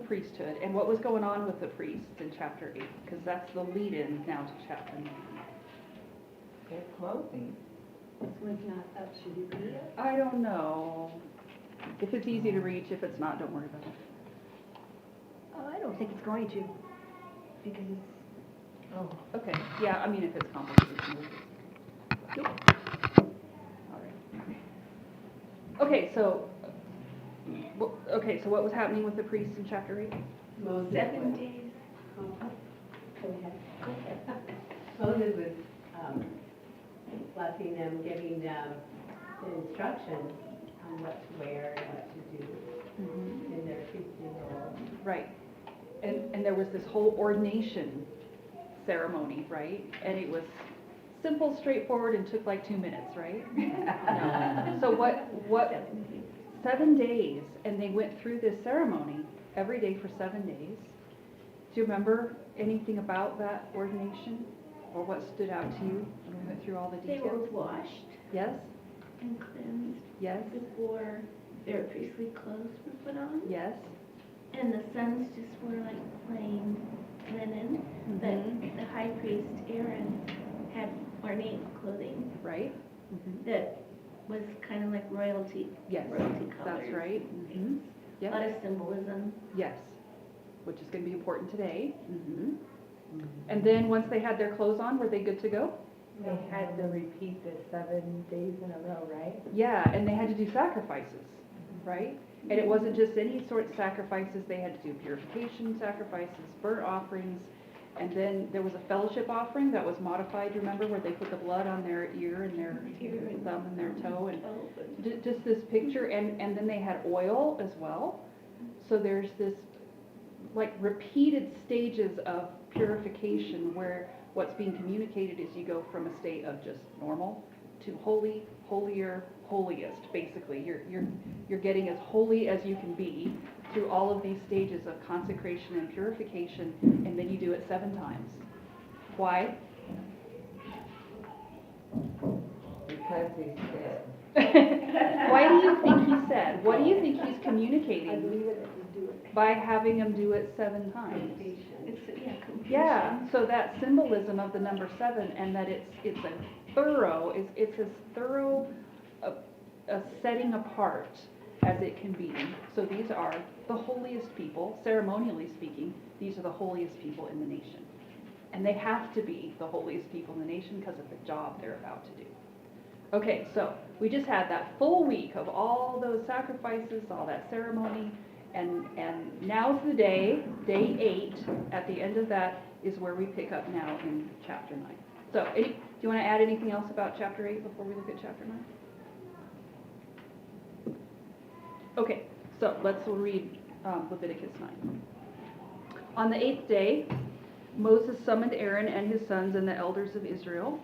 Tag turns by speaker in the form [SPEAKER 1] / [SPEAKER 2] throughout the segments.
[SPEAKER 1] priesthood and what was going on with the priests in chapter 8, because that's the lead-in now to chapter 9.
[SPEAKER 2] They're clothing.
[SPEAKER 3] This one's not up, should you read it?
[SPEAKER 1] I don't know. If it's easy to reach, if it's not, don't worry about it.
[SPEAKER 3] Oh, I don't think it's going to, because it's,
[SPEAKER 2] Oh,
[SPEAKER 1] Okay, yeah, I mean, if it's complicated. Nope. All right. Okay, so what was happening with the priests in chapter 8?
[SPEAKER 3] 7 days. Go ahead.
[SPEAKER 4] Moses was blessing them, giving them the instructions on what to wear and what to do in their priestly role.
[SPEAKER 1] Right. And there was this whole ordination ceremony, right? And it was simple, straightforward, and took like 2 minutes, right? No. So what 7 days, and they went through this ceremony every day for 7 days. Do you remember anything about that ordination? Or what stood out to you when we went through all the
[SPEAKER 5] They
[SPEAKER 1] details?
[SPEAKER 5] were washed
[SPEAKER 1] Yes?
[SPEAKER 5] and cleansed
[SPEAKER 1] Yes?
[SPEAKER 5] before their priestly clothes were put on.
[SPEAKER 1] Yes?
[SPEAKER 5] And the sons just wore like plain linen. But the high priest, Aaron, had ornate clothing
[SPEAKER 1] Right?
[SPEAKER 5] that was kind of like royalty.
[SPEAKER 1] Yes,
[SPEAKER 5] Royalty colors.
[SPEAKER 1] that's right.
[SPEAKER 5] A lot of symbolism.
[SPEAKER 1] Yes, which is going to be important today. And then once they had their clothes on, were they good to go?
[SPEAKER 2] they had to repeat this 7 days in a row, right?
[SPEAKER 1] Yeah, and they had to do sacrifices, right? And it wasn't just any sort of sacrifices, they had to do purification sacrifices, burnt offerings, and then there was a fellowship offering that was modified, remember, where they put the blood on their ear and their thumb and their toe, and just this picture, and then they had oil as well. So there's this like repeated stages of purification where what's being communicated is you go from a state of just normal to holy, holier, holiest. Basically, you're getting as holy as you can be through all of these stages of consecration and purification, and then you do it 7 times. Why?
[SPEAKER 2] Because he said.
[SPEAKER 1] Why do you think he said? What do you think he's
[SPEAKER 3] I
[SPEAKER 1] communicating
[SPEAKER 3] believe it would do it.
[SPEAKER 1] by having them do it 7 times?
[SPEAKER 5] It's, completion.
[SPEAKER 1] Yeah, so that symbolism of the number 7, and that it's a thorough, it's as thorough a setting apart as it can be. So these are the holiest people, ceremonially speaking, these are the holiest people in the nation. And they have to be the holiest people in the nation because of the job they're about to do. Okay, so we just had that full week of all those sacrifices, all that ceremony, and now's the day 8, at the end of that is where we pick up now in chapter 9. So, do you want to add anything else about chapter 8 before we look at chapter 9? Okay, so let's read Leviticus 9. On the 8th day, Moses summoned Aaron and his sons and the elders of Israel.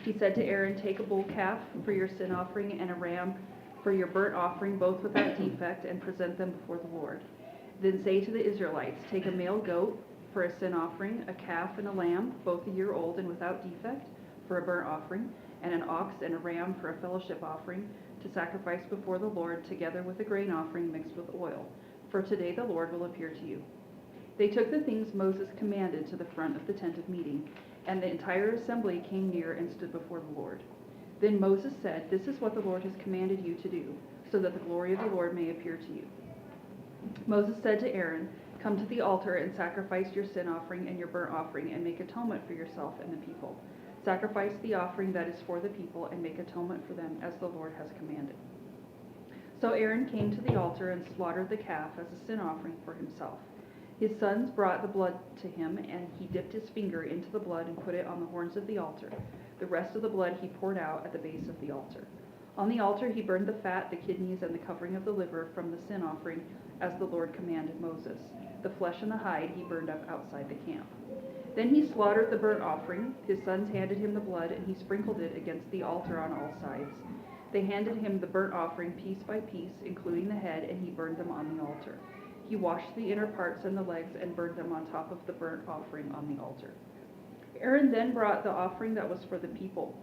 [SPEAKER 1] He said to Aaron, "Take a bull calf for your sin offering and a ram for your burnt offering, both without defect, and present them before the Lord. Then say to the Israelites, take a male goat for a sin offering, a calf and a lamb, both a year old and without defect, for a burnt offering, and an ox and a ram for a fellowship offering, to sacrifice before the Lord, together with a grain offering mixed with oil. For today the Lord will appear to you." They took the things Moses commanded to the front of the tent of meeting, and the entire assembly came near and stood before the Lord. Then Moses said, "This is what the Lord has commanded you to do, so that the glory of the Lord may appear to you." Moses said to Aaron, "Come to the altar and sacrifice your sin offering and your burnt offering, and make atonement for yourself and the people. Sacrifice the offering that is for the people, and make atonement for them, as the Lord has commanded." So Aaron came to the altar and slaughtered the calf as a sin offering for himself. His sons brought the blood to him, and he dipped his finger into the blood and put it on the horns of the altar. The rest of the blood he poured out at the base of the altar. On the altar he burned the fat, the kidneys, and the covering of the liver from the sin offering, as the Lord commanded Moses. The flesh and the hide he burned up outside the camp. Then he slaughtered the burnt offering. His sons handed him the blood, and he sprinkled it against the altar on all sides. They handed him the burnt offering piece by piece, including the head, and he burned them on the altar. He washed the inner parts and the legs and burned them on top of the burnt offering on the altar. Aaron then brought the offering that was for the people.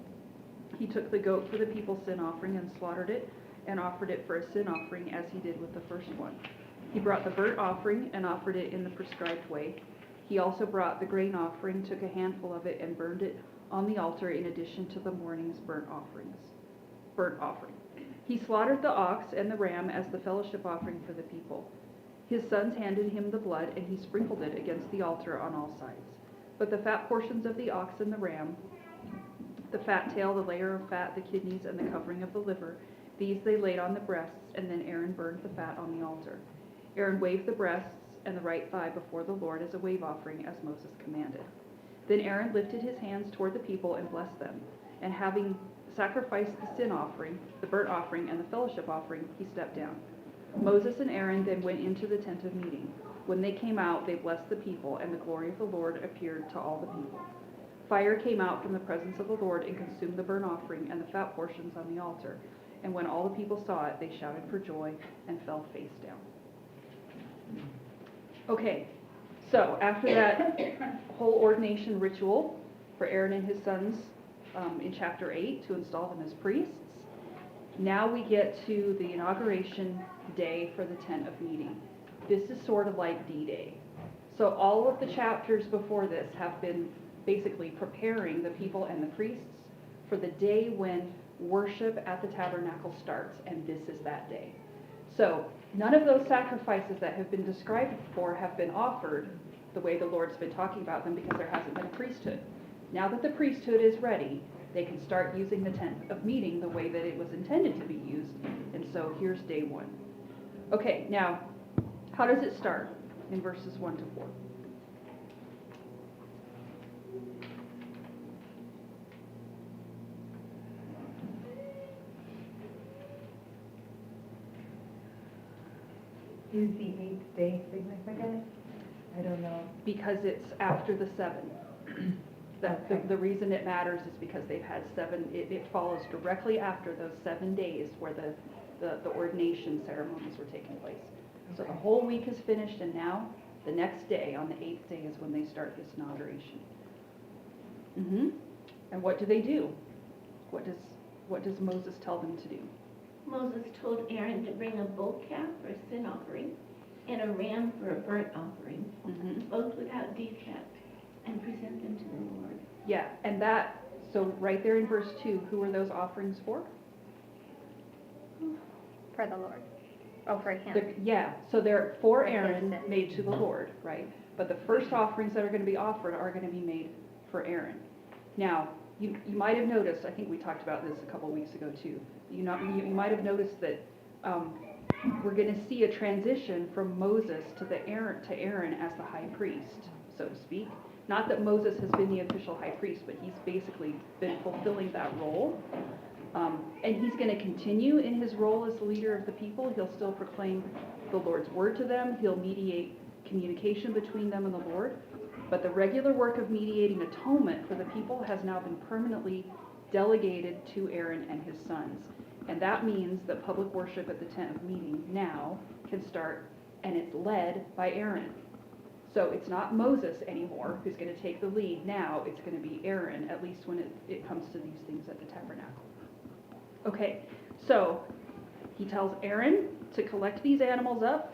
[SPEAKER 1] He took the goat for the people's sin offering and slaughtered it and offered it for a sin offering, as he did with the first one. He brought the burnt offering and offered it in the prescribed way. He also brought the grain offering, took a handful of it, and burned it on the altar in addition to the morning's burnt offering. He slaughtered the ox and the ram as the fellowship offering for the people. His sons handed him the blood, and he sprinkled it against the altar on all sides. But the fat portions of the ox and the ram, the fat tail, the layer of fat, the kidneys, and the covering of the liver, these they laid on the breasts, and then Aaron burned the fat on the altar. Aaron waved the breasts and the right thigh before the Lord as a wave offering, as Moses commanded. Then Aaron lifted his hands toward the people and blessed them, and having sacrificed the sin offering, the burnt offering, and the fellowship offering, he stepped down. Moses and Aaron then went into the tent of meeting. When they came out, they blessed the people, and the glory of the Lord appeared to all the people. Fire came out from the presence of the Lord and consumed the burnt offering and the fat portions on the altar. And when all the people saw it, they shouted for joy and fell face down. Okay, so after that whole ordination ritual for Aaron and his sons in chapter 8 to install them as priests, now we get to the inauguration day for the tent of meeting. This is sort of like D-Day. So all of the chapters before this have been basically preparing the people and the priests for the day when worship at the tabernacle starts, and this is that day. So none of those sacrifices that have been described before have been offered the way the Lord's been talking about them, because there hasn't been a priesthood. Now that the priesthood is ready, they can start using the tent of meeting the way that it was intended to be used. And so here's day one. Okay, now, how does it start in verses 1 to 4?
[SPEAKER 2] Is the 8th day significant? I don't know.
[SPEAKER 1] Because it's after the 7.
[SPEAKER 2] Okay.
[SPEAKER 1] The reason it matters is because they've had 7, it follows directly after those 7 days where the ordination ceremonies were taking place. So the
[SPEAKER 2] Okay.
[SPEAKER 1] whole week is finished, and now the next day, on the 8th day, is when they start this inauguration. And what do they do? What does Moses tell them to do?
[SPEAKER 5] Moses told Aaron to bring a bull calf for a sin offering and a ram for a burnt offering, both without defect, and present them to the Lord.
[SPEAKER 1] Yeah, and that, so right there in verse 2, who are those offerings for?
[SPEAKER 3] For the Lord. Oh, for him.
[SPEAKER 1] Yeah, so they're for
[SPEAKER 3] For his
[SPEAKER 1] Aaron,
[SPEAKER 3] sin.
[SPEAKER 1] made to the Lord, right? But the first offerings that are going to be offered are going to be made for Aaron. Now, you might have noticed, I think we talked about this a couple weeks ago too. You might have noticed that we're going to see a transition from Moses to Aaron as the high priest, so to speak. Not that Moses has been the official high priest, but he's basically been fulfilling that role. And he's going to continue in his role as the leader of the people. He'll still proclaim the Lord's word to them. He'll mediate communication between them and the Lord. But the regular work of mediating atonement for the people has now been permanently delegated to Aaron and his sons. And that means that public worship at the tent of meeting now can start, and it's led by Aaron. So it's not Moses anymore who's going to take the lead. Now it's going to be Aaron, at least when it comes to these things at the tabernacle. Okay, so he tells Aaron to collect these animals up,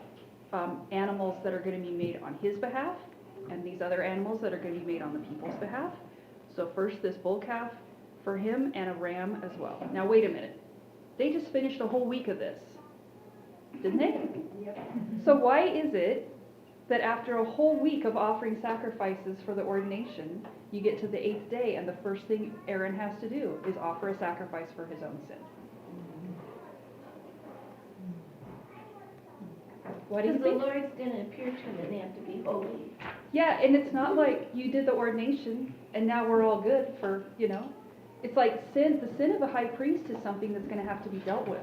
[SPEAKER 1] animals that are going to be made on his behalf, and these other animals that are going to be made on the people's behalf. So first this bull calf for him, and a ram as well. Now wait a minute. They just finished a whole week of this, didn't they?
[SPEAKER 2] Yep.
[SPEAKER 1] So why is it that after a whole week of offering sacrifices for the ordination, you get to the 8th day and the first thing Aaron has to do is offer a sacrifice for his own sin? Why do you
[SPEAKER 5] Because the
[SPEAKER 1] think?
[SPEAKER 5] Lord's going to appear to them and they have to be holy.
[SPEAKER 1] Yeah, and it's not like you did the ordination and now we're all good for, it's like sin. The sin of a high priest is something that's going to have to be dealt with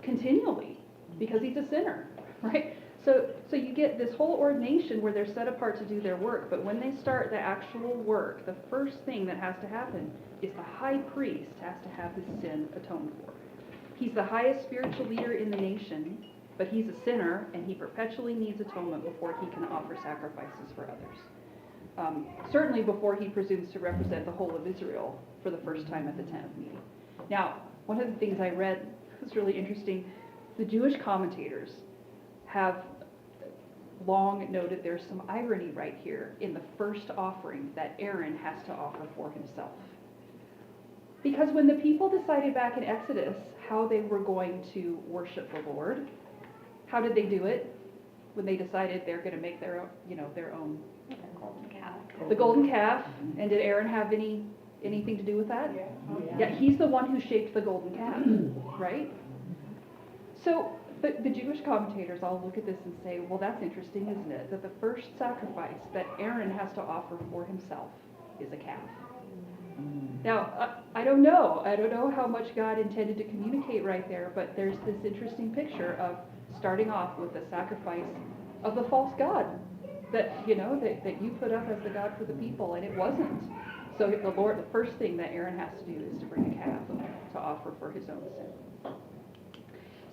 [SPEAKER 1] continually because he's a sinner, right? So you get this whole ordination where they're set apart to do their work, but when they start the actual work, the first thing that has to happen is the high priest has to have his sin atoned for. He's the highest spiritual leader in the nation, but he's a sinner, and he perpetually needs atonement before he can offer sacrifices for others. Certainly before he presumes to represent the whole of Israel for the first time at the tent of meeting. Now, one of the things I read was really interesting. The Jewish commentators have long noted there's some irony right here in the first offering that Aaron has to offer for himself. Because when the people decided back in Exodus how they were going to worship the Lord, how did they do it? When they decided they're going to make their own, their own
[SPEAKER 3] Golden calf.
[SPEAKER 1] the golden calf, and did Aaron have anything to do with that? Yeah, he's the one who shaped the golden calf, right? So the Jewish commentators all look at this and say, well, that's interesting, isn't it? That the first sacrifice that Aaron has to offer for himself is a calf. Now, I don't know how much God intended to communicate right there, but there's this interesting picture of starting off with the sacrifice of the false god that you put up as the god for the people, and it wasn't. So the first thing that Aaron has to do is to bring a calf to offer for his own sin.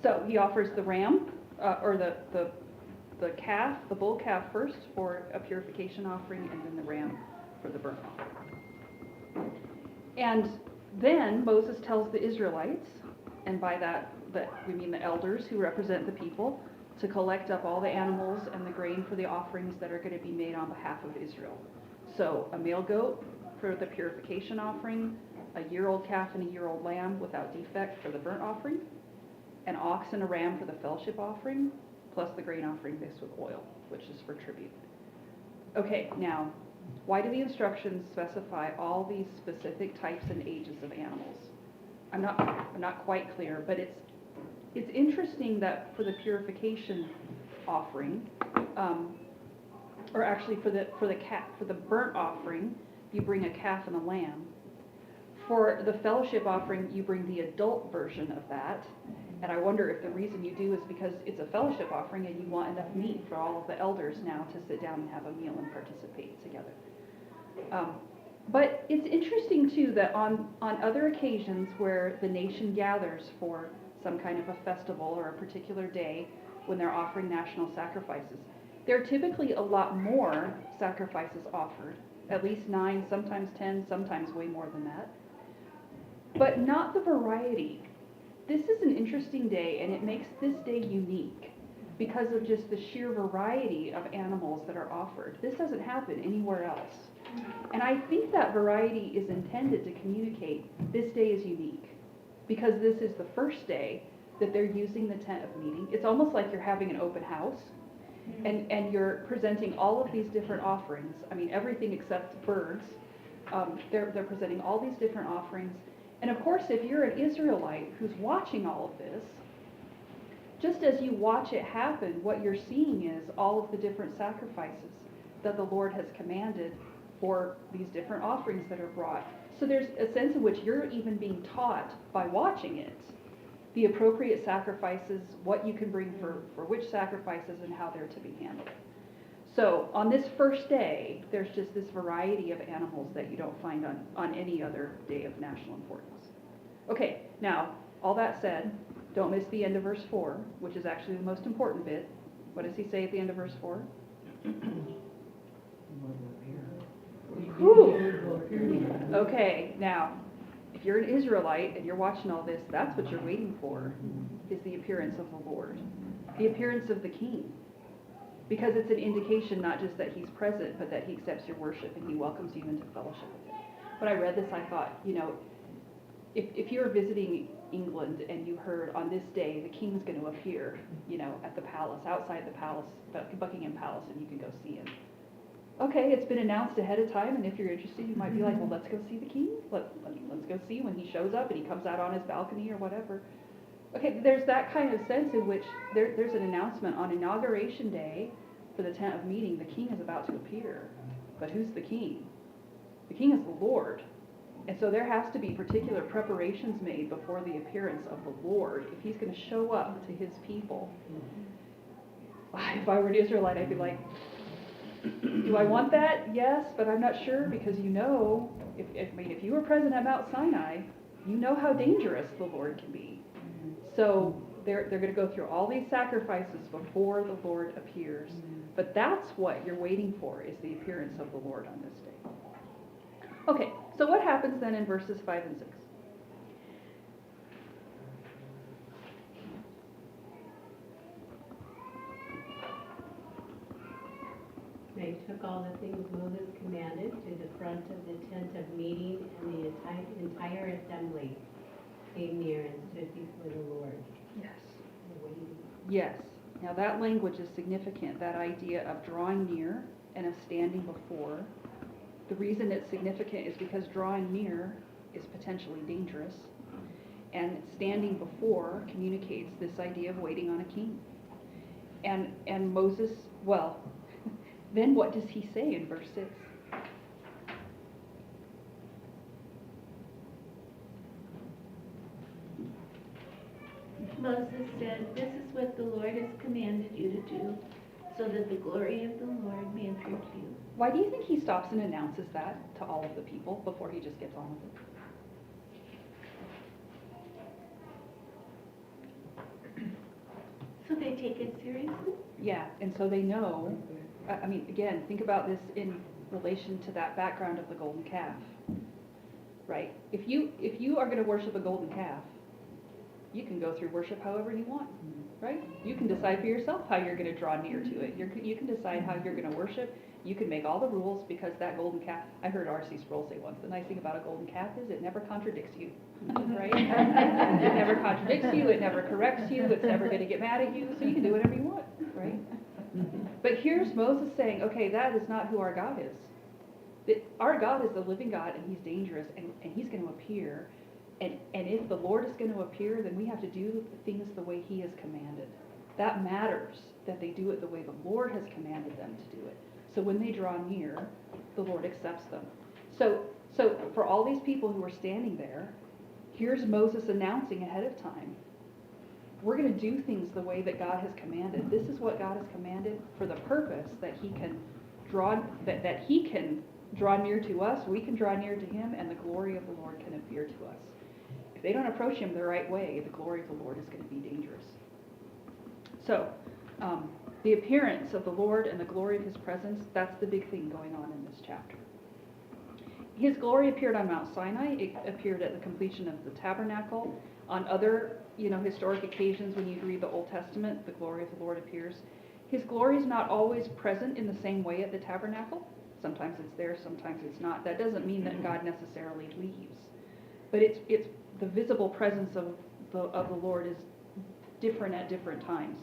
[SPEAKER 1] So he offers the ram, or the calf, the bull calf first for a purification offering, and then the ram for the burnt offering. And then Moses tells the Israelites, and by that we mean the elders who represent the people, to collect up all the animals and the grain for the offerings that are going to be made on behalf of Israel. So a male goat for the purification offering, a year-old calf and a year-old lamb without defect for the burnt offering, an ox and a ram for the fellowship offering, plus the grain offering mixed with oil, which is for tribute. Okay, now, why do the instructions specify all these specific types and ages of animals? I'm not quite clear, but it's interesting that for the purification offering, or actually for the burnt offering, you bring a calf and a lamb. For the fellowship offering, you bring the adult version of that. And I wonder if the reason you do is because it's a fellowship offering and you want enough meat for all of the elders now to sit down and have a meal and participate together. But it's interesting too that on other occasions where the nation gathers for some kind of a festival or a particular day when they're offering national sacrifices, there are typically a lot more sacrifices offered, at least 9, sometimes 10, sometimes way more than that, but not the variety. This is an interesting day, and it makes this day unique because of just the sheer variety of animals that are offered. This doesn't happen anywhere else. And I think that variety is intended to communicate this day is unique because this is the first day that they're using the tent of meeting. It's almost like you're having an open house, and you're presenting all of these different offerings. I mean, everything except birds. They're presenting all these different offerings. And of course, if you're an Israelite who's watching all of this, just as you watch it happen, what you're seeing is all of the different sacrifices that the Lord has commanded for these different offerings that are brought. So there's a sense in which you're even being taught by watching it the appropriate sacrifices, what you can bring for which sacrifices, and how they're to be handled. So on this first day, there's just this variety of animals that you don't find on any other day of national importance. Okay, now, all that said, don't miss the end of verse 4, which is actually the most important bit. What does he say at the end of verse 4? Whew. Okay, now, if you're an Israelite and you're watching all this, that's what you're waiting for, is the appearance of the Lord, the appearance of the King. Because it's an indication not just that he's present, but that he accepts your worship and he welcomes you into fellowship with him. When I read this, I thought, if you were visiting England and you heard on this day the king's going to appear, at the palace, outside the palace, Buckingham Palace, and you can go see him. Okay, it's been announced ahead of time, and if you're interested, you might be like, well, let's go see the king. Let's go see when he shows up and he comes out on his balcony or whatever. Okay, there's that kind of sense in which there's an announcement on Inauguration Day for the tent of meeting. The king is about to appear. But who's the king? The king is the Lord. And so there has to be particular preparations made before the appearance of the Lord if he's going to show up to his people. If I were an Israelite, I'd be like, do I want that? Yes, but I'm not sure because if you were present at Mount Sinai, you know how dangerous the Lord can be. So they're going to go through all these sacrifices before the Lord appears. But that's what you're waiting for, is the appearance of the Lord on this day. Okay, so what happens then in verses 5 and 6?
[SPEAKER 4] took all the things Moses commanded to the front of the tent of meeting, and the entire assembly came near and stood before the Lord.
[SPEAKER 1] Yes.
[SPEAKER 4] Waiting.
[SPEAKER 1] Yes. Now that language is significant, that idea of drawing near and of standing before. The reason it's significant is because drawing near is potentially dangerous, and standing before communicates this idea of waiting on a king. And Moses, well, then what does he say in verse 6?
[SPEAKER 5] Moses said, "This is what the Lord has commanded you to do, so that the glory of the Lord may appear to you."
[SPEAKER 1] Why do you think he stops and announces that to all of the people before he just gets on with it?
[SPEAKER 5] So they take it seriously?
[SPEAKER 1] Yeah, and so they know, I mean, again, think about this in relation to that background of the golden calf, right? If you are going to worship a golden calf, you can go through worship however you want, right? You can decide for yourself how you're going to draw near to it. You can decide how you're going to worship. You can make all the rules because that golden calf, I heard R.C. Sproul say once, the nice thing about a golden calf is it never contradicts you, right? It never contradicts you, it never corrects you, it's never going to get mad at you, so you can do whatever you want, right? But here's Moses saying, okay, that is not who our God is. Our God is the living God, and he's dangerous, and he's going to appear. And if the Lord is going to appear, then we have to do things the way he has commanded. That matters, that they do it the way the Lord has commanded them to do it. So when they draw near, the Lord accepts them. So for all these people who are standing there, here's Moses announcing ahead of time, we're going to do things the way that God has commanded. This is what God has commanded for the purpose that he can draw, that he can draw near to us, we can draw near to him, and the glory of the Lord can appear to us. If they don't approach him the right way, the glory of the Lord is going to be dangerous. So, the appearance of the Lord and the glory of his presence, that's the big thing going on in this chapter. His glory appeared on Mount Sinai. It appeared at the completion of the tabernacle. On other, historic occasions when you read the Old Testament, the glory of the Lord appears. His glory is not always present in the same way at the tabernacle. Sometimes it's there, sometimes it's not. That doesn't mean that God necessarily leaves. But it's the visible presence of the Lord is different at different times.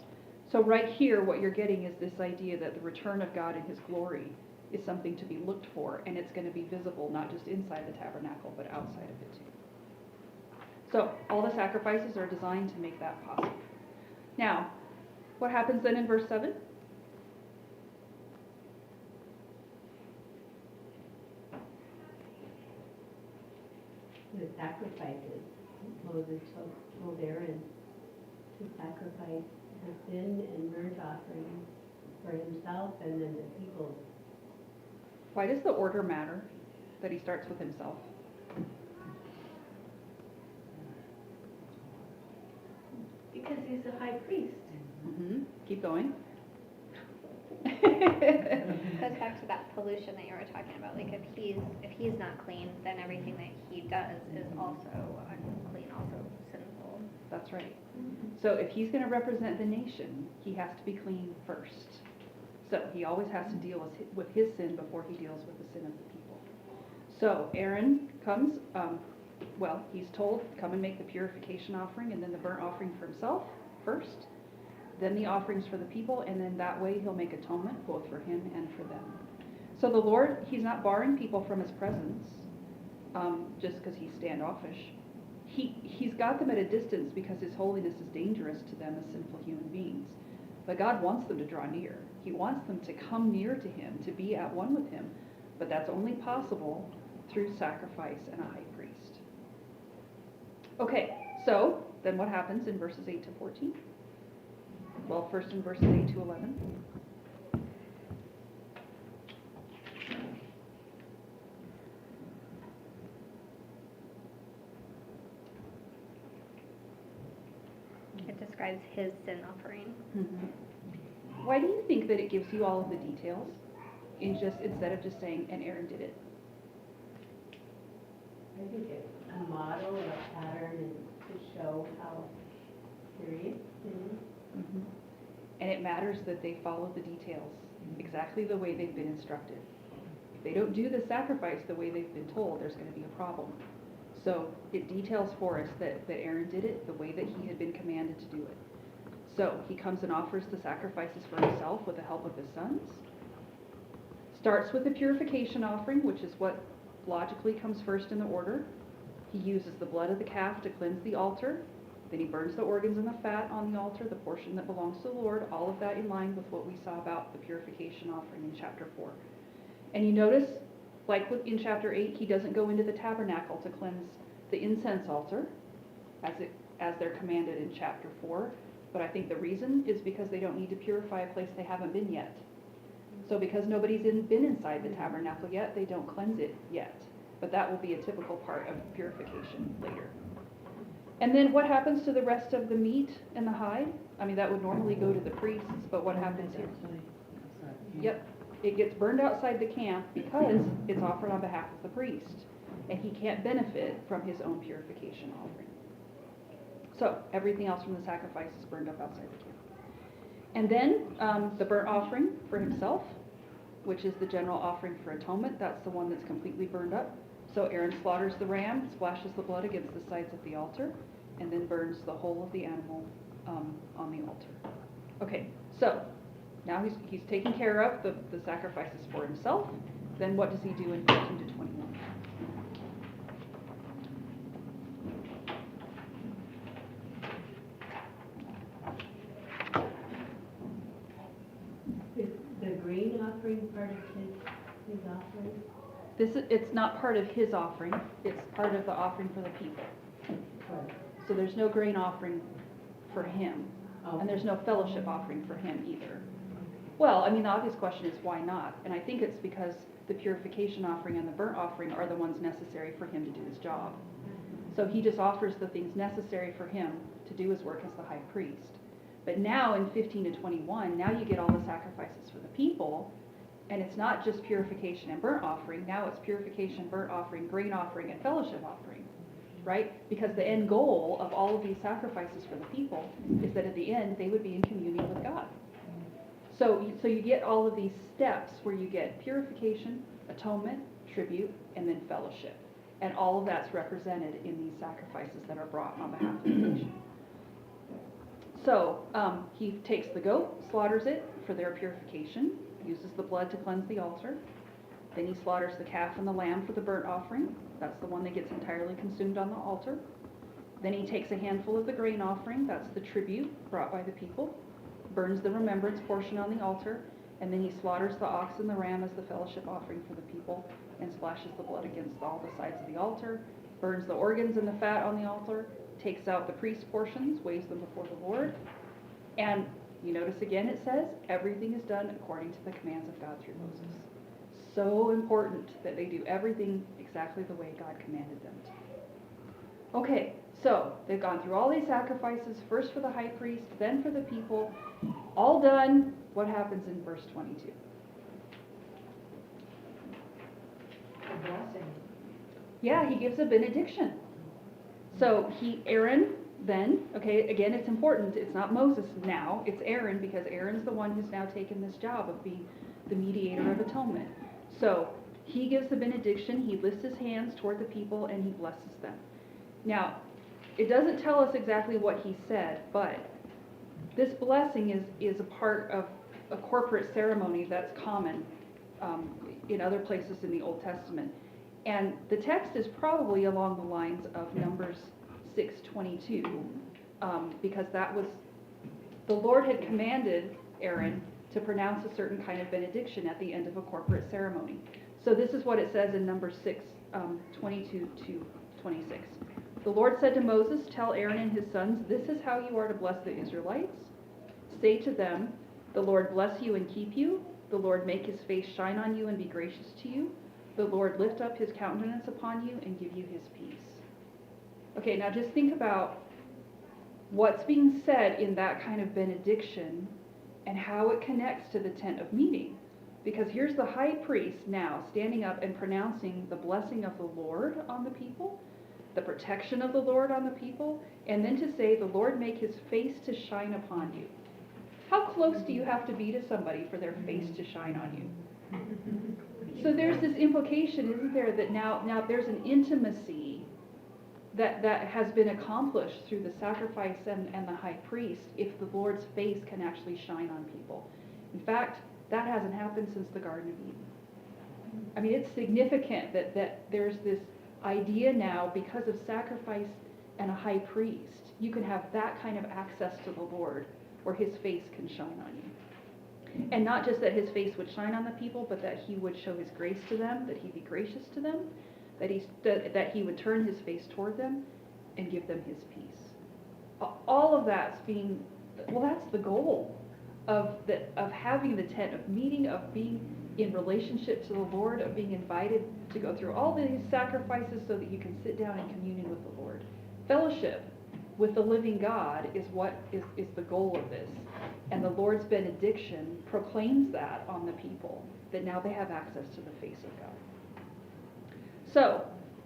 [SPEAKER 1] So right here, what you're getting is this idea that the return of God in his glory is something to be looked for, and it's going to be visible not just inside the tabernacle, but outside of it too. So all the sacrifices are designed to make that possible. Now, what happens then in verse 7?
[SPEAKER 4] The sacrifices, Moses told Aaron to sacrifice a sin and burnt offering for himself and then the people.
[SPEAKER 1] Why does the order matter that he starts with himself?
[SPEAKER 5] Because he's a high priest.
[SPEAKER 1] Mm-hmm. Keep going.
[SPEAKER 6] Goes back to that pollution that you were talking about. Like if he's not clean, then everything that he does is also unclean, also sinful.
[SPEAKER 1] That's right. So if he's going to represent the nation, he has to be clean first. So he always has to deal with his sin before he deals with the sin of the people. So Aaron comes, he's told, come and make the purification offering and then the burnt offering for himself first, then the offerings for the people, and then that way he'll make atonement both for him and for them. So the Lord, he's not barring people from his presence just because he's standoffish. He's got them at a distance because his holiness is dangerous to them as sinful human beings. But God wants them to draw near. He wants them to come near to him, to be at one with him. But that's only possible through sacrifice and a high priest. Okay, so then what happens in verses 8 to 14? Well, first in verses 8 to 11.
[SPEAKER 6] It describes his sin offering.
[SPEAKER 1] Mm-hmm. Why do you think that it gives you all of the details instead of just saying, and Aaron did it?
[SPEAKER 4] I think it's a model or a pattern and to show how serious it is.
[SPEAKER 1] Mm-hmm. And it matters that they follow the details exactly the way they've been instructed. If they don't do the sacrifice the way they've been told, there's going to be a problem. So it details for us that Aaron did it the way that he had been commanded to do it. So he comes and offers the sacrifices for himself with the help of his sons. Starts with the purification offering, which is what logically comes first in the order. He uses the blood of the calf to cleanse the altar. Then he burns the organs and the fat on the altar, the portion that belongs to the Lord, all of that in line with what we saw about the purification offering in chapter 4. And you notice, like in chapter 8, he doesn't go into the tabernacle to cleanse the incense altar, as they're commanded in chapter 4. But I think the reason is because they don't need to purify a place they haven't been yet. So because nobody's been inside the tabernacle yet, they don't cleanse it yet. But that will be a typical part of purification later. And then what happens to the rest of the meat and the hide? I mean, that would normally go to the priests, but what happens here? Yep, it gets burned outside the camp because it's offered on behalf of the priest, and he can't benefit from his own purification offering. So everything else from the sacrifice is burned up outside the camp. And then the burnt offering for himself, which is the general offering for atonement, that's the one that's completely burned up. So Aaron slaughters the ram, splashes the blood against the sides of the altar, and then burns the whole of the animal on the altar. Okay, so now he's taking care of the sacrifices for himself. Then what does he do in 15 to 21?
[SPEAKER 4] Is the grain offering part of his offering?
[SPEAKER 1] It's not part of his offering, it's part of the offering for the people. So there's no grain offering for him, and there's no fellowship offering for him either. Well, I mean, the obvious question is why not? And I think it's because the purification offering and the burnt offering are the ones necessary for him to do his job. So he just offers the things necessary for him to do his work as the high priest. But now in 15 to 21, now you get all the sacrifices for the people, and it's not just purification and burnt offering, now it's purification, burnt offering, grain offering, and fellowship offering, right? Because the end goal of all of these sacrifices for the people is that at the end they would be in communion with God. So you get all of these steps where you get purification, atonement, tribute, and then fellowship. And all of that's represented in these sacrifices that are brought on behalf of the nation. So he takes the goat, slaughters it for their purification, uses the blood to cleanse the altar. Then he slaughters the calf and the lamb for the burnt offering. That's the one that gets entirely consumed on the altar. Then he takes a handful of the grain offering. That's the tribute brought by the people. Burns the remembrance portion on the altar. And then he slaughters the ox and the ram as the fellowship offering for the people and splashes the blood against all the sides of the altar. Burns the organs and the fat on the altar. Takes out the priest portions, waves them before the Lord. And you notice again it says, everything is done according to the commands of God through Moses. So important that they do everything exactly the way God commanded them to. Okay, so they've gone through all these sacrifices, first for the high priest, then for the people. All done. What happens in verse 22?
[SPEAKER 2] Blessing.
[SPEAKER 1] Yeah, he gives a benediction. So Aaron then, okay, again, it's important. It's not Moses now. It's Aaron, because Aaron's the one who's now taken this job of being the mediator of atonement. So he gives the benediction. He lifts his hands toward the people and he blesses them. Now, it doesn't tell us exactly what he said, but this blessing is a part of a corporate ceremony that's common in other places in the Old Testament. And the text is probably along the lines of Numbers 6:22, because that was, the Lord had commanded Aaron to pronounce a certain kind of benediction at the end of a corporate ceremony. So this is what it says in Numbers 6:22 to 26. The Lord said to Moses, "Tell Aaron and his sons, this is how you are to bless the Israelites. Say to them, the Lord bless you and keep you. The Lord make his face shine on you and be gracious to you. The Lord lift up his countenance upon you and give you his peace." Okay, now just think about what's being said in that kind of benediction and how it connects to the tent of meeting. Because here's the high priest now standing up and pronouncing the blessing of the Lord on the people, the protection of the Lord on the people, and then to say, the Lord make his face to shine upon you. How close do you have to be to somebody for their face to shine on you? So there's this implication, isn't there, that now there's an intimacy that has been accomplished through the sacrifice and the high priest if the Lord's face can actually shine on people. In fact, that hasn't happened since the Garden of Eden. I mean, it's significant that there's this idea now, because of sacrifice and a high priest, you can have that kind of access to the Lord where his face can shine on you. And not just that his face would shine on the people, but that he would show his grace to them, that he'd be gracious to them, that he would turn his face toward them and give them his peace. All of that's that's the goal of having the tent of meeting, of being in relationship to the Lord, of being invited to go through all these sacrifices so that you can sit down in communion with the Lord. Fellowship with the living God is what is the goal of this. And the Lord's benediction proclaims that on the people, that now they have access to the face of God. So,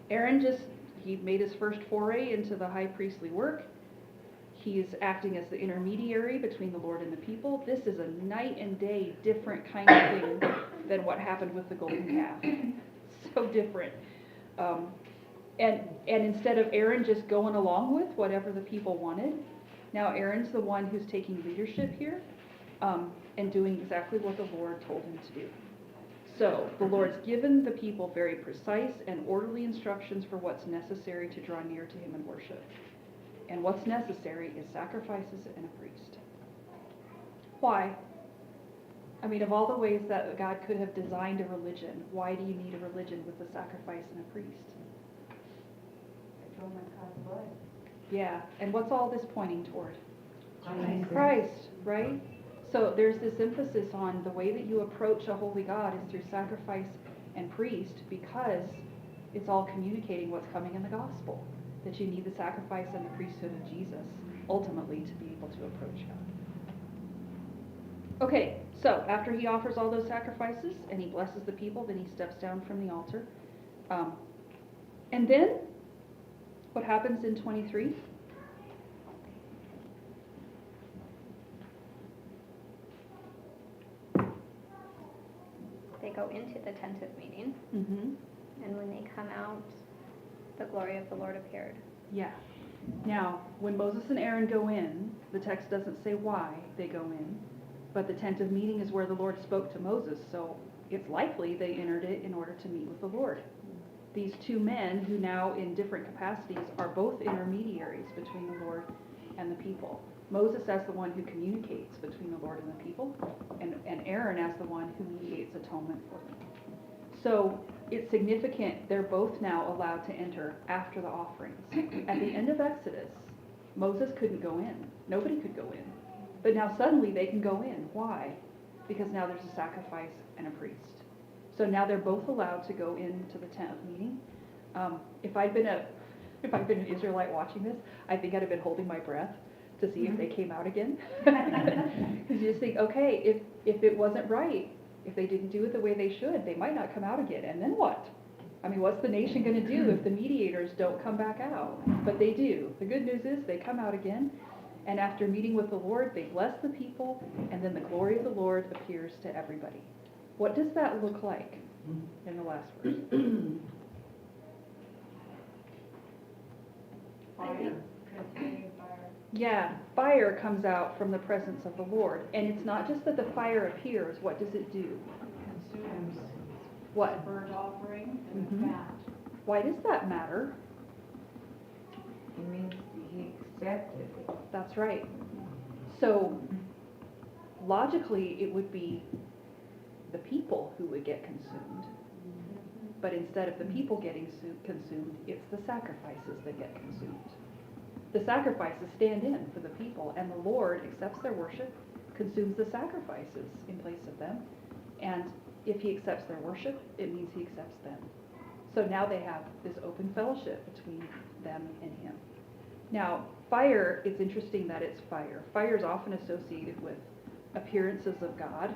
[SPEAKER 1] Aaron he made his first foray into the high priestly work. He is acting as the intermediary between the Lord and the people. This is a night and day different kind of thing than what happened with the golden calf. So different. And instead of Aaron just going along with whatever the people wanted, now Aaron's the one who's taking leadership here and doing exactly what the Lord told him to do. So the Lord's given the people very precise and orderly instructions for what's necessary to draw near to him in worship. And what's necessary is sacrifices and a priest. Why? I mean, of all the ways that God could have designed a religion, why do you need a religion with a sacrifice and a priest?
[SPEAKER 2] Atonement costs blood.
[SPEAKER 1] Yeah, and what's all this pointing toward?
[SPEAKER 2] Christ.
[SPEAKER 1] Christ, right? So there's this emphasis on the way that you approach a holy God is through sacrifice and priest, because it's all communicating what's coming in the gospel, that you need the sacrifice and the priesthood of Jesus ultimately to be able to approach God. Okay, so after he offers all those sacrifices and he blesses the people, then he steps down from the altar. And then what happens in 23?
[SPEAKER 6] They go into the tent of meeting,
[SPEAKER 1] Mm-hmm.
[SPEAKER 6] and when they come out, the glory of the Lord appeared.
[SPEAKER 1] Yeah. Now, when Moses and Aaron go in, the text doesn't say why they go in, but the tent of meeting is where the Lord spoke to Moses, so it's likely they entered it in order to meet with the Lord. These two men, who now in different capacities are both intermediaries between the Lord and the people. Moses as the one who communicates between the Lord and the people, and Aaron as the one who mediates atonement for them. So it's significant they're both now allowed to enter after the offerings. At the end of Exodus, Moses couldn't go in. Nobody could go in. But now suddenly they can go in. Why? Because now there's a sacrifice and a priest. So now they're both allowed to go into the tent of meeting. If I'd been an Israelite watching this, I think I'd have been holding my breath to see if they came out again. Because you just think, okay, if it wasn't right, if they didn't do it the way they should, they might not come out again. And then what? I mean, what's the nation going to do if the mediators don't come back out? But they do. The good news is they come out again. And after meeting with the Lord, they bless the people, and then the glory of the Lord appears to everybody. What does that look like in the last verse?
[SPEAKER 2] Fire. Consuming fire.
[SPEAKER 1] Yeah, fire comes out from the presence of the Lord. And it's not just that the fire appears. What does it do?
[SPEAKER 2] Consumes
[SPEAKER 1] What?
[SPEAKER 2] burnt offering and
[SPEAKER 1] Mhm.
[SPEAKER 2] fat.
[SPEAKER 1] Why does that matter?
[SPEAKER 7] It means he accepted it.
[SPEAKER 1] That's right. So, logically, it would be the people who would get consumed. But instead of the people getting consumed, it's the sacrifices that get consumed. The sacrifices stand in for the people, and the Lord accepts their worship, consumes the sacrifices in place of them, and if he accepts their worship, it means he accepts them. So now they have this open fellowship between them and him. Now, fire, it's interesting that it's fire. Fire is often associated with appearances of God.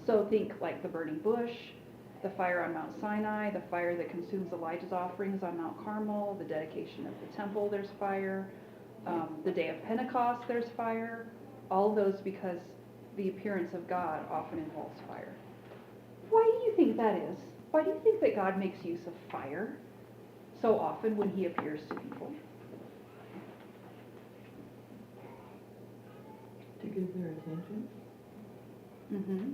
[SPEAKER 1] So think like the burning bush, the fire on Mount Sinai, the fire that consumes Elijah's offerings on Mount Carmel, the dedication of the temple, there's fire. The day of Pentecost, there's fire. all of those because the appearance of God often involves fire. Why do you think that is? Why do you think that God makes use of fire so often when he appears to people?
[SPEAKER 2] To get their attention?
[SPEAKER 1] Mm-hmm.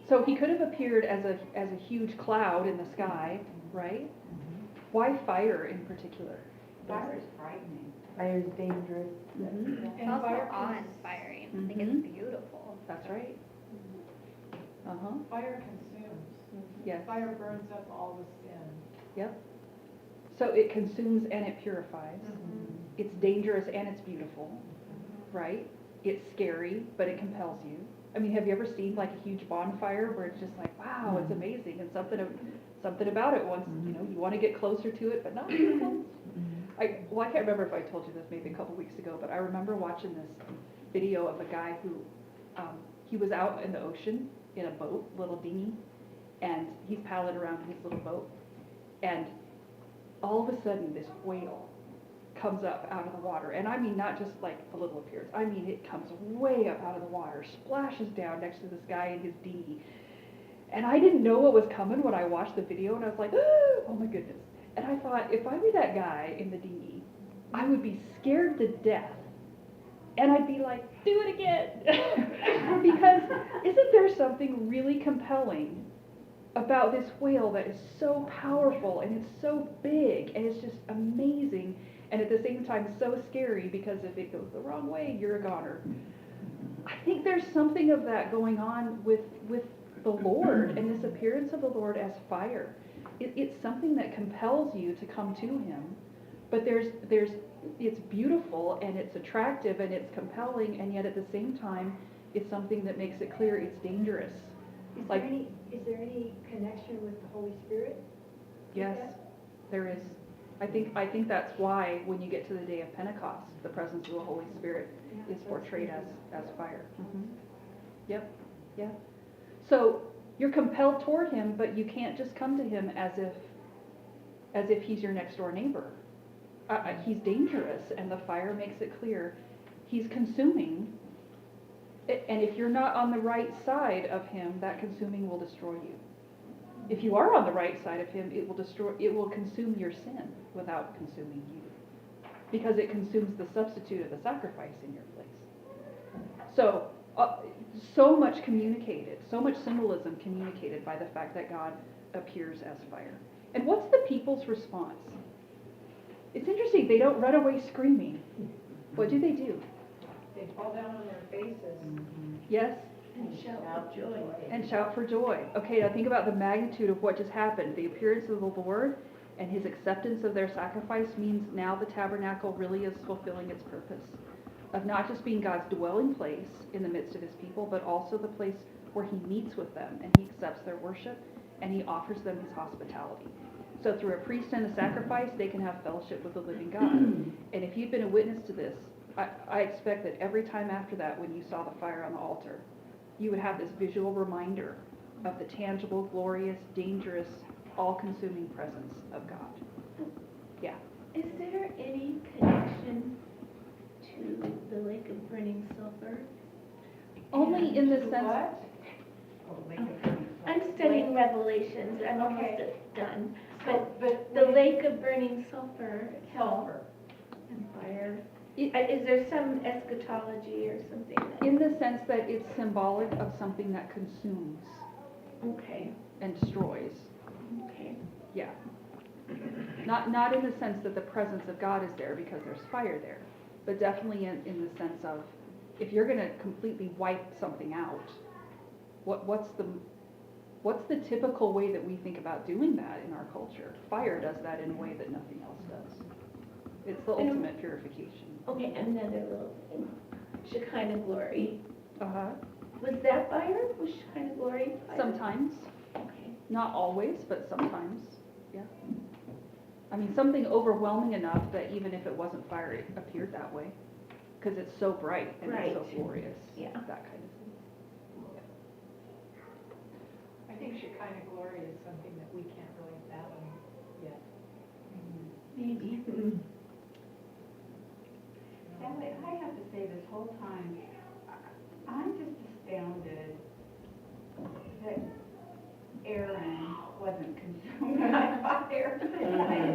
[SPEAKER 1] So he could have appeared as a huge cloud in the sky, right? Why fire in particular?
[SPEAKER 7] Fire is frightening.
[SPEAKER 2] Fire's dangerous.
[SPEAKER 1] Mhm.
[SPEAKER 6] It's also awe-inspiring. I think
[SPEAKER 1] Mhm.
[SPEAKER 6] it's beautiful.
[SPEAKER 1] That's right. Uh-huh.
[SPEAKER 8] Fire consumes.
[SPEAKER 1] Yes.
[SPEAKER 8] Fire burns up all the sin.
[SPEAKER 1] Yep. So it consumes and it purifies. It's dangerous and it's beautiful, right? It's scary, but it compels you. I mean, have you ever seen like a huge bonfire where it's just like, wow, it's amazing, and something about it once, you know, you want to get closer to it, but not too close. I can't remember if I told you this maybe a couple weeks ago, but I remember watching this video of a guy who, he was out in the ocean in a boat, little dinghy, and he's paddling around in his little boat, and all of a sudden this whale comes up out of the water, and I mean not just like a little appearance, I mean it comes way up out of the water, splashes down next to this guy in his dinghy, and I didn't know what was coming when I watched the video, and I was like, oh my goodness. And I thought, if I were that guy in the dinghy, I would be scared to death. And I'd be like, do it again. Because isn't there something really compelling about this whale that is so powerful and it's so big and it's just amazing and at the same time so scary because if it goes the wrong way, you're a goner. I think there's something of that going on with the Lord and this appearance of the Lord as fire. It's something that compels you to come to him, but it's beautiful and it's attractive and it's compelling, and yet at the same time it's something that makes it clear it's dangerous.
[SPEAKER 3] Is
[SPEAKER 1] Like-
[SPEAKER 3] there any connection with the Holy Spirit?
[SPEAKER 1] Yes, there is. I think that's why when you get to the day of Pentecost, the presence of the Holy Spirit is portrayed as fire. Yep, yeah. So you're compelled toward him, but you can't just come to him as if he's your next door neighbor. He's dangerous, and the fire makes it clear. He's consuming, and if you're not on the right side of him, that consuming will destroy you. If you are on the right side of him, it will consume your sin without consuming you, because it consumes the substitute of the sacrifice in your place. So, so much communicated, so much symbolism communicated by the fact that God appears as fire. And what's the people's response? It's interesting, they don't run away screaming. What do?
[SPEAKER 8] They fall down on their faces.
[SPEAKER 1] Yes?
[SPEAKER 5] And shout for joy.
[SPEAKER 1] And shout for joy. Okay, now think about the magnitude of what just happened. The appearance of the Lord and his acceptance of their sacrifice means now the tabernacle really is fulfilling its purpose of not just being God's dwelling place in the midst of his people, but also the place where he meets with them and he accepts their worship and he offers them his hospitality. So through a priest and a sacrifice, they can have fellowship with the living God. And if you've been a witness to this, I expect that every time after that, when you saw the fire on the altar, you would have this visual reminder of the tangible, glorious, dangerous, all-consuming presence of God. Yeah.
[SPEAKER 5] Is there any connection to the lake of burning sulfur?
[SPEAKER 1] Only in the
[SPEAKER 8] To
[SPEAKER 1] sense.
[SPEAKER 8] what?
[SPEAKER 5] I'm studying Revelations, I'm almost done. But
[SPEAKER 8] But
[SPEAKER 5] the lake of burning sulfur, hell
[SPEAKER 8] sulfur.
[SPEAKER 5] and fire,
[SPEAKER 1] It-
[SPEAKER 5] is there some eschatology or something?
[SPEAKER 1] In the sense that it's symbolic of something that consumes
[SPEAKER 5] Okay,
[SPEAKER 1] and destroys.
[SPEAKER 5] okay.
[SPEAKER 1] Yeah. Not in the sense that the presence of God is there because there's fire there, but definitely in the sense of if you're going to completely wipe something out, what's the typical way that we think about doing that in our culture? Fire does that in a way that nothing else does. It's the ultimate purification.
[SPEAKER 5] Okay, another little thing. Shekinah glory.
[SPEAKER 1] Uh-huh.
[SPEAKER 5] Was that fire? Was Shekinah glory fire?
[SPEAKER 1] Sometimes.
[SPEAKER 5] Okay.
[SPEAKER 1] Not always, but sometimes, yeah. I mean, something overwhelming enough that even if it wasn't fire, it appeared that way. Because it's so bright and it's so
[SPEAKER 5] Right.
[SPEAKER 1] glorious.
[SPEAKER 5] Yeah.
[SPEAKER 1] That kind of thing.
[SPEAKER 8] I think Shekinah glory is something that we can't really fathom yet.
[SPEAKER 5] Maybe.
[SPEAKER 2] I have to
[SPEAKER 7] say this whole time, I'm just astounded that Aaron wasn't consumed by fire.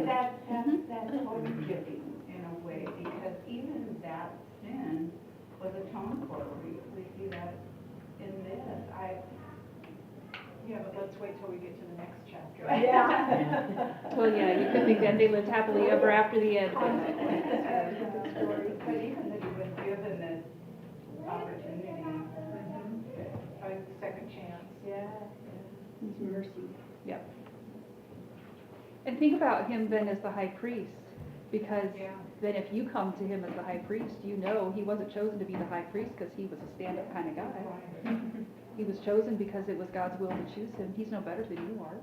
[SPEAKER 7] That's holy-giving in a way, because even that sin was atoned for. We see that in this.
[SPEAKER 8] Yeah, but let's wait till we get to the next chapter.
[SPEAKER 2] Yeah.
[SPEAKER 1] Well, yeah, you could think then they lived happily ever after the end, but
[SPEAKER 7] But even that he was given this opportunity.
[SPEAKER 8] A second chance.
[SPEAKER 7] Yeah.
[SPEAKER 3] His mercy.
[SPEAKER 1] Yep. And think about him then as the high priest, because
[SPEAKER 8] Yeah.
[SPEAKER 1] then if you come to him as the high priest, you know he wasn't chosen to be the high priest because he was a stand-up kind of guy. He was chosen because it was God's will to choose him. He's no better than you are,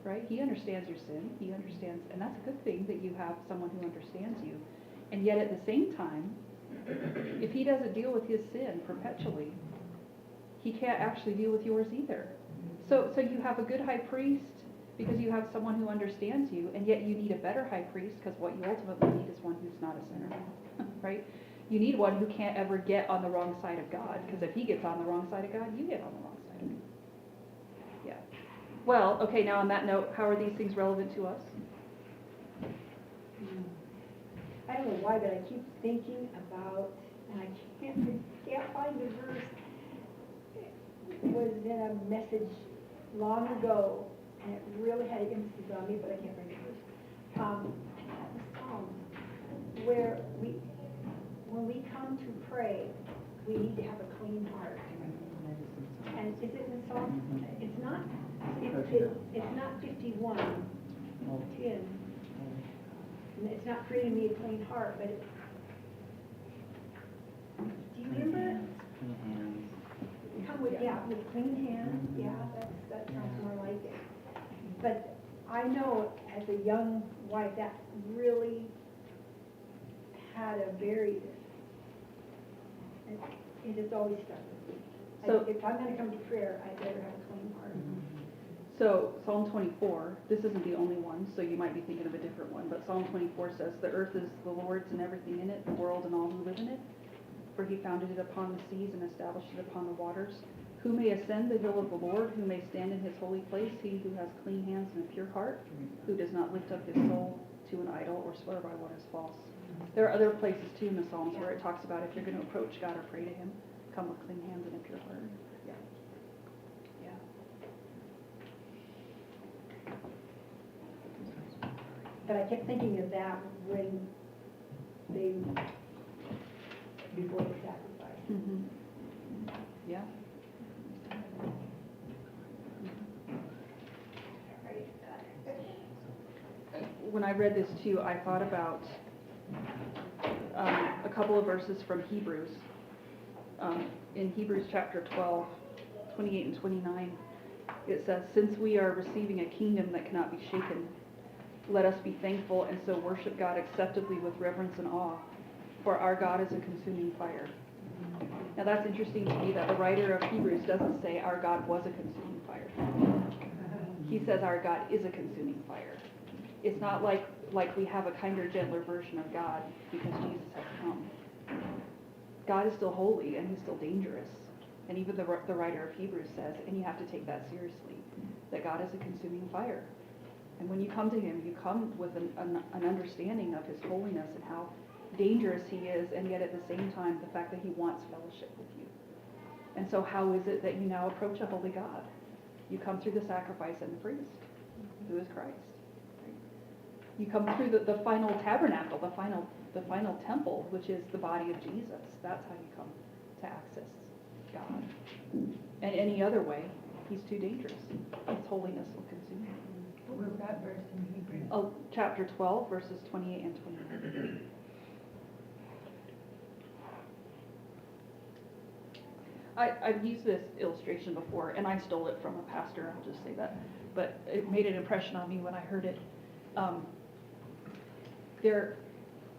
[SPEAKER 1] right? He understands your sin. He understands, and that's a good thing that you have someone who understands you. And yet at the same time, if he doesn't deal with his sin perpetually, he can't actually deal with yours either. So you have a good high priest because you have someone who understands you, and yet you need a better high priest because what you ultimately need is one who's not a sinner, right? You need one who can't ever get on the wrong side of God, because if he gets on the wrong side of God, you get on the wrong side of God. Yeah. Well, okay, now on that note, how are these things relevant to us?
[SPEAKER 3] I don't know why, but I keep thinking about, and I can't find the verse. It was in a message long ago, and it really had an emphasis on me, but I can't find the verse. The Psalms, where when we come to pray, we need to have a clean heart. And is it in Psalms? It's not 51, 10. And it's not creating me a clean heart, but do you remember? Come with, with clean hands, that sounds more like it. But I know as a young wife, that really had a very, it has always stuck with me.
[SPEAKER 1] So-
[SPEAKER 3] If I'm gonna come to prayer, I better have a clean heart.
[SPEAKER 1] So Psalm 24, this isn't the only one, so you might be thinking of a different one, but Psalm 24 says, "The earth is the Lord's and everything in it, the world and all who live in it. For he founded it upon the seas and established it upon the waters. Who may ascend the hill of the Lord? Who may stand in his holy place? He who has clean hands and a pure heart, who does not lift up his soul to an idol or swear by what is false." There are other places too in the Psalms where it talks about if you're going to approach God or pray to him, come with clean hands and a pure heart. Yeah. Yeah.
[SPEAKER 3] But I kept thinking of that when before the sacrifice.
[SPEAKER 1] Mm-hmm. Yeah. When I read this too, I thought about a couple of verses from Hebrews. In Hebrews chapter 12, 28 and 29, it says, "Since we are receiving a kingdom that cannot be shaken, let us be thankful and so worship God acceptably with reverence and awe, for our God is a consuming fire." Now that's interesting to me that the writer of Hebrews doesn't say our God was a consuming fire. He says our God is a consuming fire. It's not like we have a kinder, gentler version of God because Jesus has come. God is still holy and he's still dangerous. And even the writer of Hebrews says, and you have to take that seriously, that God is a consuming fire. And when you come to him, you come with an understanding of his holiness and how dangerous he is, and yet at the same time, the fact that he wants fellowship with you. And so how is it that you now approach a holy God? You come through the sacrifice and the priest, who is Christ. Right? You come through the final tabernacle, the final temple, which is the body of Jesus. That's how you come to access God. And any other way, he's too dangerous. His holiness will consume you.
[SPEAKER 2] What was that verse in Hebrews?
[SPEAKER 1] Oh, chapter 12, verses 28 and 29. I've used this illustration before, and I stole it from a pastor, I'll just say that, but it made an impression on me when I heard it.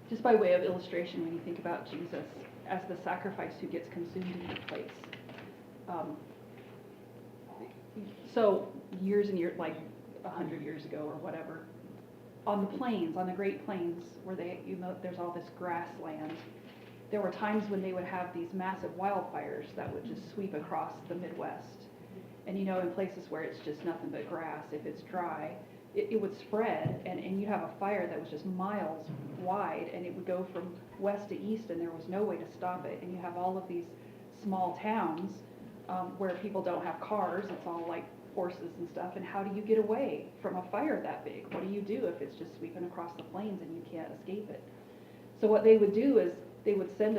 [SPEAKER 1] Just by way of illustration, when you think about Jesus as the sacrifice who gets consumed in your place. So years and years, like 100 years ago or whatever, on the plains, on the Great Plains, where there's all this grassland, there were times when they would have these massive wildfires that would just sweep across the Midwest. And in places where it's just nothing but grass, if it's dry, it would spread, and you'd have a fire that was just miles wide, and it would go from west to east, and there was no way to stop it. And you have all of these small towns where people don't have cars, it's all like horses and stuff, and how do you get away from a fire that big? What do you do if it's just sweeping across the plains and you can't escape it? So what they would do is they would send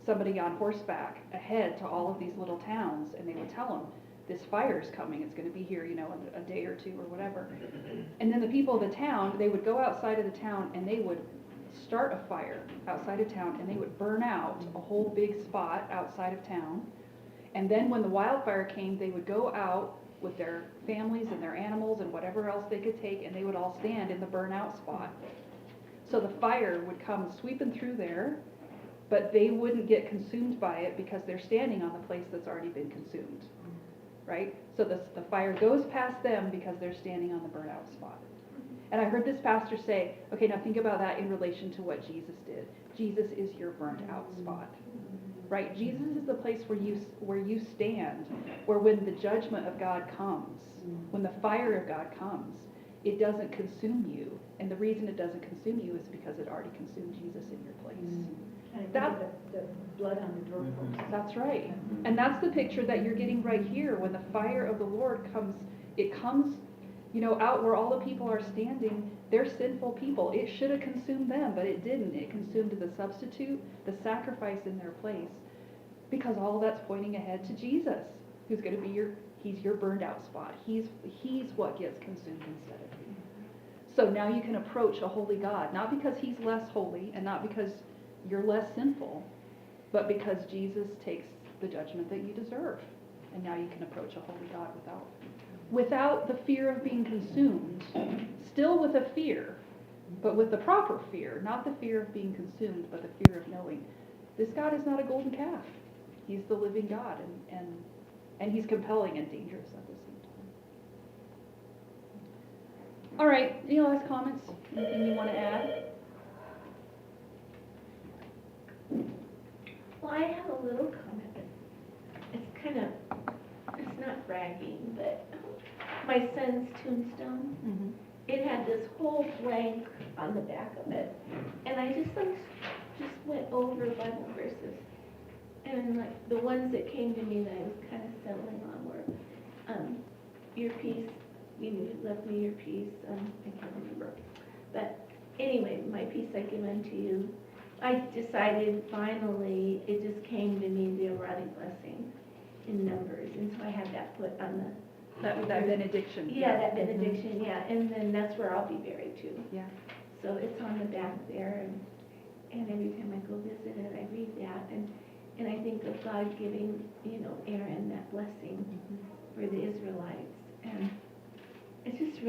[SPEAKER 1] somebody on horseback ahead to all of these little towns, and they would tell them, this fire's coming, it's going to be here, in a day or two or whatever. And then the people of the town, they would go outside of the town and they would start a fire outside of town, and they would burn out a whole big spot outside of town. And then when the wildfire came, they would go out with their families and their animals and whatever else they could take, and they would all stand in the burnout spot. So the fire would come sweeping through there, but they wouldn't get consumed by it because they're standing on the place that's already been consumed. Right? So the fire goes past them because they're standing on the burnout spot. And I heard this pastor say, okay, now think about that in relation to what Jesus did. Jesus is your burnt out spot. Right? Jesus is the place where you stand, where when the judgment of God comes, when the fire of God comes, it doesn't consume you. And the reason it doesn't consume you is because it already consumed Jesus in your place.
[SPEAKER 3] And
[SPEAKER 1] That-
[SPEAKER 3] the blood on the doorpost.
[SPEAKER 1] That's right. And that's the picture that you're getting right here. When the fire of the Lord comes, it comes, out where all the people are standing. They're sinful people. It should have consumed them, but it didn't. It consumed the substitute, the sacrifice in their place, because all that's pointing ahead to Jesus, who's going to be he's your burned out spot. He's what gets consumed instead of you. So now you can approach a holy God, not because he's less holy and not because you're less sinful, but because Jesus takes the judgment that you deserve. And now you can approach a holy God without the fear of being consumed, still with a fear, but with the proper fear, not the fear of being consumed, but the fear of knowing this God is not a golden calf. He's the living God, and he's compelling and dangerous at the same time. All right, any last comments? Anything you want to add?
[SPEAKER 5] Well, I have a little comment. It's not bragging, but my son's tombstone,
[SPEAKER 1] Mm-hmm.
[SPEAKER 5] it had this whole blank on the back of it. And I just went over Bible verses. And the ones that came to me that I was kind of settling on were, your peace, you left me your peace, I can't remember. But anyway, my peace I give unto you. I decided finally, it just came to me, the erotic blessing in Numbers, and so I had that put on the.
[SPEAKER 1] That benediction.
[SPEAKER 5] Yeah, that benediction, yeah, and then that's where I'll be buried too.
[SPEAKER 1] Yeah.
[SPEAKER 5] So it's on the back there, and every time I go visit it, I read that, and I think of God giving, Aaron that blessing for the Israelites, and it's just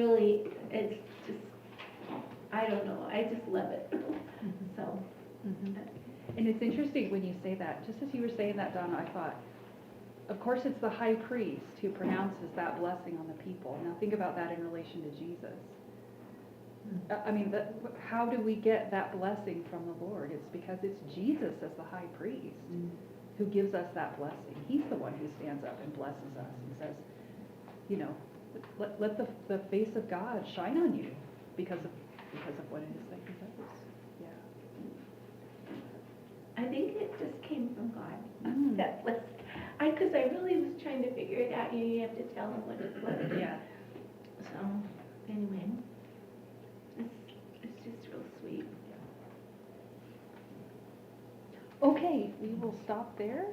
[SPEAKER 5] I don't know, I just love it, so.
[SPEAKER 1] And it's interesting when you say that, just as you were saying that, Donna, I thought, of course it's the high priest who pronounces that blessing on the people. Now think about that in relation to Jesus. I mean, how do we get that blessing from the Lord? It's because it's Jesus as the high priest who gives us that blessing. He's the one who stands up and blesses us and says, let the face of God shine on you because of what it is that he does. Yeah.
[SPEAKER 5] I think it just came from God.
[SPEAKER 1] Mm.
[SPEAKER 5] That was, because I really was trying to figure it out. You have to tell him what it was.
[SPEAKER 1] Yeah.
[SPEAKER 5] So, anyway, it's just real sweet.
[SPEAKER 1] Okay, we will stop there.